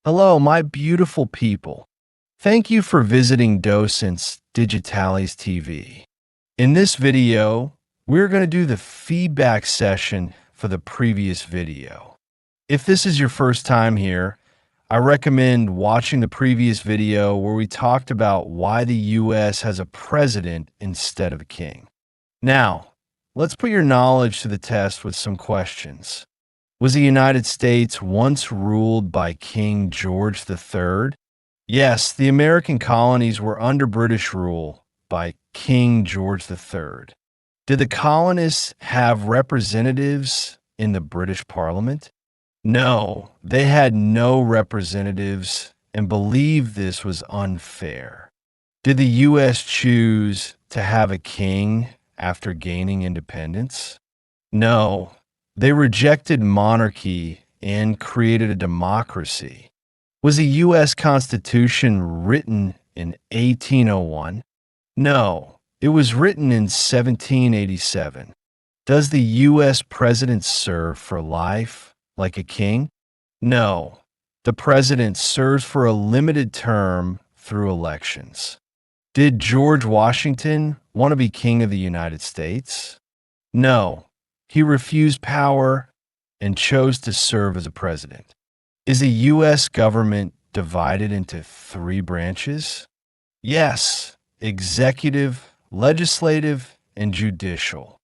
Hello, my beautiful people. Thank you for visiting Docentes DigitalesTV. In this video, we're going to do the feedback session for the previous video. If this is your first time here, I recommend watching the previous video where we talked about why the U.S. has a president instead of a king. Now, let's put your knowledge to the test with some questions. Was the United States once ruled by King George III? Yes, the American colonies were under British rule by King George III. Did the colonists have representatives in the British Parliament? No, they had no representatives and believed this was unfair. Did the U.S. choose to have a king after gaining independence? No, they rejected monarchy and created a democracy. Was the U.S. Constitution written in 1801? No, it was written in 1787. Does the U.S. president serve for life like a king? No, the president serves for a limited term through elections. Did George Washington want to be king of the United States? No, he refused power and chose to serve as a president. Is the U.S. government divided into three branches? Yes, executive, legislative, and judicial.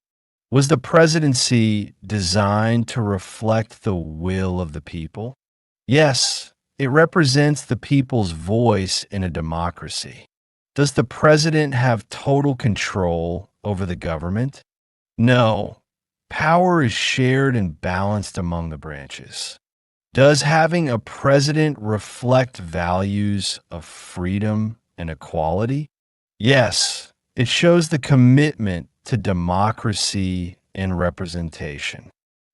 Was the presidency designed to reflect the will of the people? Yes, it represents the people's voice in a democracy. Does the president have total control over the government? No. Power is shared and balanced among the branches. Does having a president reflect values of freedom and equality? Yes, it shows the commitment to democracy and representation.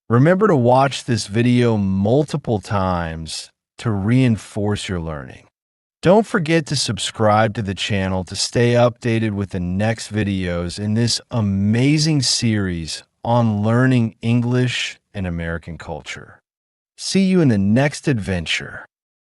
Remember to watch this video multiple times to reinforce your learning. Don't forget to subscribe to the channel to stay updated with the next videos in this amazing series on learning English and American culture. See you in the next adventure.